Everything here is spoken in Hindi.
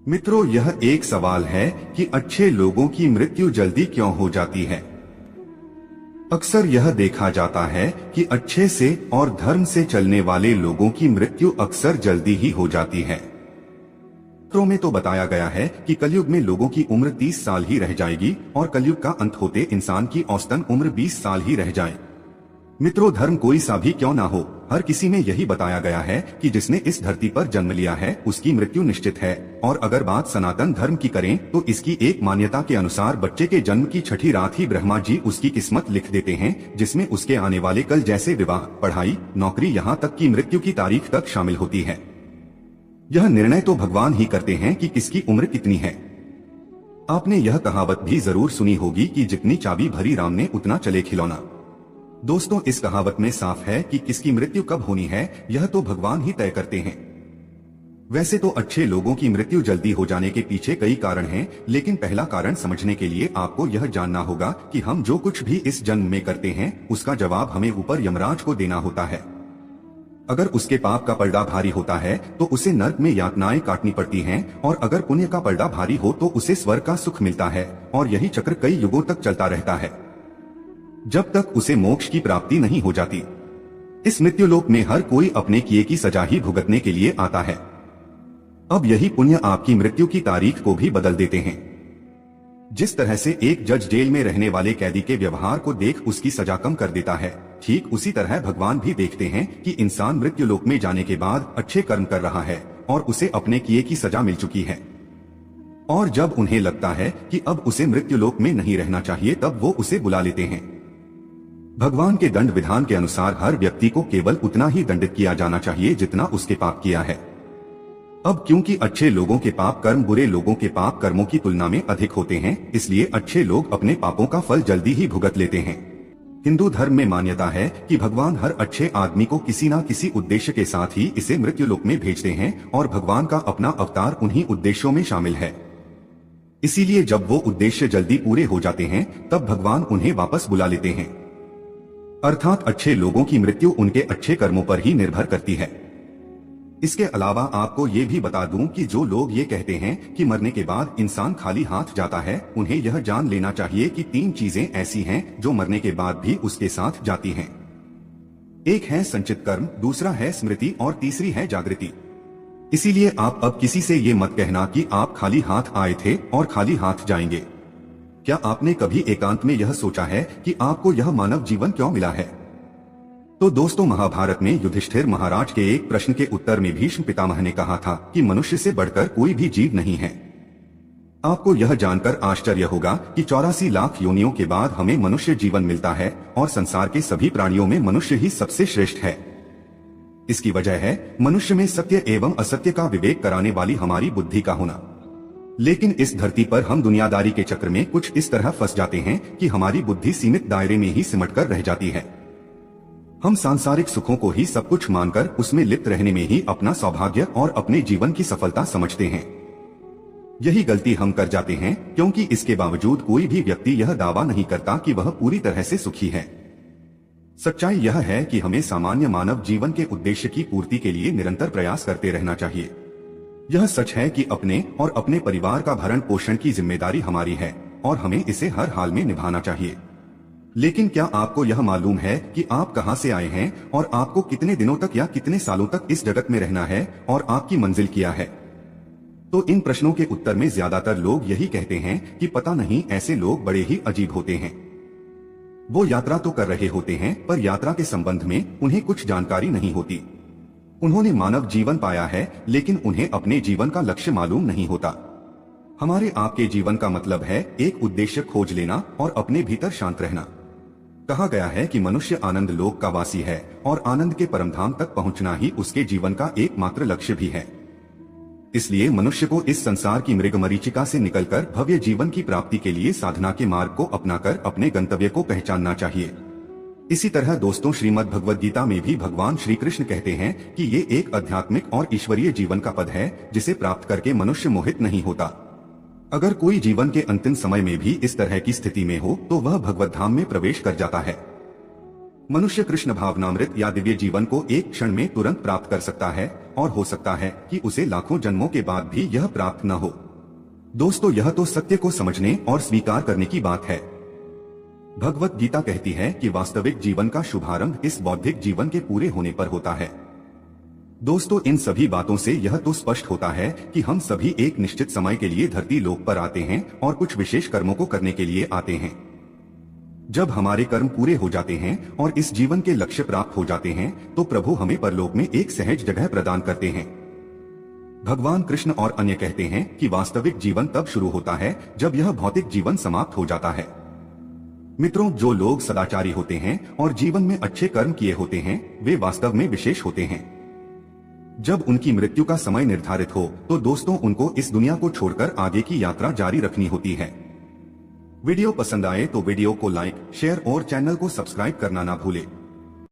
मित्रों, यह एक सवाल है कि अच्छे लोगों की मृत्यु जल्दी क्यों हो जाती है। अक्सर यह देखा जाता है कि अच्छे से और धर्म से चलने वाले लोगों की मृत्यु अक्सर जल्दी ही हो जाती है। शास्त्रों में तो बताया गया है कि कलयुग में लोगों की उम्र 30 साल ही रह जाएगी और कलयुग का अंत होते इंसान की औसतन उम्र 20 साल ही रह जाए। मित्रों, धर्म कोई सा भी क्यों ना हो, हर किसी में यही बताया गया है कि जिसने इस धरती पर जन्म लिया है उसकी मृत्यु निश्चित है। और अगर बात सनातन धर्म की करें तो इसकी एक मान्यता के अनुसार बच्चे के जन्म की छठी रात ही ब्रह्मा जी उसकी किस्मत लिख देते हैं, जिसमें उसके आने वाले कल जैसे विवाह, पढ़ाई, नौकरी, यहाँ तक की मृत्यु की तारीख तक शामिल होती है। यह निर्णय तो भगवान ही करते हैं कि किसकी उम्र कितनी है। आपने यह कहावत भी जरूर सुनी होगी कि जितनी चाबी भरी राम ने उतना चले खिलौना। दोस्तों, इस कहावत में साफ है कि किसकी मृत्यु कब होनी है यह तो भगवान ही तय करते हैं। वैसे तो अच्छे लोगों की मृत्यु जल्दी हो जाने के पीछे कई कारण हैं, लेकिन पहला कारण समझने के लिए आपको यह जानना होगा कि हम जो कुछ भी इस जन्म में करते हैं उसका जवाब हमें ऊपर यमराज को देना होता है। अगर उसके पाप का पलड़ा भारी होता है तो उसे नर्क में यातनाएं काटनी पड़ती हैं, और अगर पुण्य का पलड़ा भारी हो तो उसे स्वर्ग का सुख मिलता है, और यही चक्र कई युगों तक चलता रहता है जब तक उसे मोक्ष की प्राप्ति नहीं हो जाती। इस मृत्युलोक में हर कोई अपने किए की सजा ही भुगतने के लिए आता है। अब यही पुण्य आपकी मृत्यु की तारीख को भी बदल देते हैं। जिस तरह से एक जज जेल में रहने वाले कैदी के व्यवहार को देख उसकी सजा कम कर देता है, ठीक उसी तरह भगवान भी देखते हैं कि इंसान मृत्युलोक में जाने के बाद अच्छे कर्म कर रहा है और उसे अपने किए की सजा मिल चुकी है, और जब उन्हें लगता है कि अब उसे मृत्युलोक में नहीं रहना चाहिए तब वो उसे बुला लेते हैं। भगवान के दंड विधान के अनुसार हर व्यक्ति को केवल उतना ही दंडित किया जाना चाहिए जितना उसके पाप किया है। अब क्योंकि अच्छे लोगों के पाप कर्म बुरे लोगों के पाप कर्मों की तुलना में अधिक होते हैं, इसलिए अच्छे लोग अपने पापों का फल जल्दी ही भुगत लेते हैं। हिंदू धर्म में मान्यता है कि भगवान हर अच्छे आदमी को किसी न किसी उद्देश्य के साथ ही इसे मृत्युलोक में भेजते हैं, और भगवान का अपना अवतार उन्हीं उद्देश्यों में शामिल है। इसीलिए जब वो उद्देश्य जल्दी पूरे हो जाते हैं तब भगवान उन्हें वापस बुला लेते हैं। अर्थात अच्छे लोगों की मृत्यु उनके अच्छे कर्मों पर ही निर्भर करती है। इसके अलावा आपको ये भी बता दूं कि जो लोग ये कहते हैं कि मरने के बाद इंसान खाली हाथ जाता है, उन्हें यह जान लेना चाहिए कि 3 चीजें ऐसी हैं जो मरने के बाद भी उसके साथ जाती हैं। एक है संचित कर्म, दूसरा है स्मृति और तीसरी है जागृति। इसीलिए आप अब किसी से ये मत कहना कि आप खाली हाथ आए थे और खाली हाथ जाएंगे। क्या आपने कभी एकांत में यह सोचा है कि आपको यह मानव जीवन क्यों मिला है? तो दोस्तों, महाभारत में युधिष्ठिर महाराज के एक प्रश्न के उत्तर में भीष्म पितामह ने कहा था कि मनुष्य से बढ़कर कोई भी जीव नहीं है। आपको यह जानकर आश्चर्य होगा कि 84 लाख योनियों के बाद हमें मनुष्य जीवन मिलता है, और संसार के सभी प्राणियों में मनुष्य ही सबसे श्रेष्ठ है। इसकी वजह है मनुष्य में सत्य एवं असत्य का विवेक कराने वाली हमारी बुद्धि का होना। लेकिन इस धरती पर हम दुनियादारी के चक्र में कुछ इस तरह फंस जाते हैं कि हमारी बुद्धि सीमित दायरे में ही सिमटकर रह जाती है। हम सांसारिक सुखों को ही सब कुछ मानकर उसमें लिप्त रहने में ही अपना सौभाग्य और अपने जीवन की सफलता समझते हैं। यही गलती हम कर जाते हैं, क्योंकि इसके बावजूद कोई भी व्यक्ति यह दावा नहीं करता कि वह पूरी तरह से सुखी है। सच्चाई यह है कि हमें सामान्य मानव जीवन के उद्देश्य की पूर्ति के लिए निरंतर प्रयास करते रहना चाहिए। यह सच है कि अपने और अपने परिवार का भरण पोषण की जिम्मेदारी हमारी है और हमें इसे हर हाल में निभाना चाहिए। लेकिन क्या आपको यह मालूम है कि आप कहां से आए हैं और आपको कितने दिनों तक या कितने सालों तक इस जगत में रहना है, और आपकी मंजिल क्या है? तो इन प्रश्नों के उत्तर में ज्यादातर लोग यही कहते हैं कि पता नहीं, ऐसे लोग बड़े ही अजीब होते हैं। वो यात्रा तो कर रहे होते हैं पर यात्रा के संबंध में उन्हें कुछ जानकारी नहीं होती। उन्होंने मानव जीवन पाया है लेकिन उन्हें अपने जीवन का लक्ष्य मालूम नहीं होता। हमारे आपके जीवन का मतलब है एक उद्देश्य खोज लेना और अपने भीतर शांत रहना। कहा गया है कि मनुष्य आनंद लोक का वासी है और आनंद के परमधाम तक पहुंचना ही उसके जीवन का एकमात्र लक्ष्य भी है। इसलिए मनुष्य को इस संसार की मृग मरीचिका से निकलकर भव्य जीवन की प्राप्ति के लिए साधना के मार्ग को अपनाकर अपने गंतव्य को पहचानना चाहिए। इसी तरह दोस्तों, श्रीमद् भगवद गीता में भी भगवान श्री कृष्ण कहते हैं कि ये एक आध्यात्मिक और ईश्वरीय जीवन का पद है जिसे प्राप्त करके मनुष्य मोहित नहीं होता। अगर कोई जीवन के अंतिम समय में भी इस तरह की स्थिति में हो तो वह भगवत धाम में प्रवेश कर जाता है। मनुष्य कृष्ण भावनामृत या दिव्य जीवन को एक क्षण में तुरंत प्राप्त कर सकता है और हो सकता है कि उसे लाखों जन्मों के बाद भी यह प्राप्त न हो। दोस्तों, यह तो सत्य को समझने और स्वीकार करने की बात है। भगवत गीता कहती है कि वास्तविक जीवन का शुभारंभ इस बौद्धिक जीवन के पूरे होने पर होता है। दोस्तों, इन सभी बातों से यह तो स्पष्ट होता है कि हम सभी एक निश्चित समय के लिए धरती लोक पर आते हैं और कुछ विशेष कर्मों को करने के लिए आते हैं। जब हमारे कर्म पूरे हो जाते हैं और इस जीवन के लक्ष्य प्राप्त हो जाते हैं तो प्रभु हमें परलोक में एक सहज जगह प्रदान करते हैं। भगवान कृष्ण और अन्य कहते हैं कि वास्तविक जीवन तब शुरू होता है जब यह भौतिक जीवन समाप्त हो जाता है। मित्रों, जो लोग सदाचारी होते हैं और जीवन में अच्छे कर्म किए होते हैं वे वास्तव में विशेष होते हैं। जब उनकी मृत्यु का समय निर्धारित हो तो दोस्तों उनको इस दुनिया को छोड़कर आगे की यात्रा जारी रखनी होती है। वीडियो पसंद आए तो वीडियो को लाइक, शेयर और चैनल को सब्सक्राइब करना ना भूले।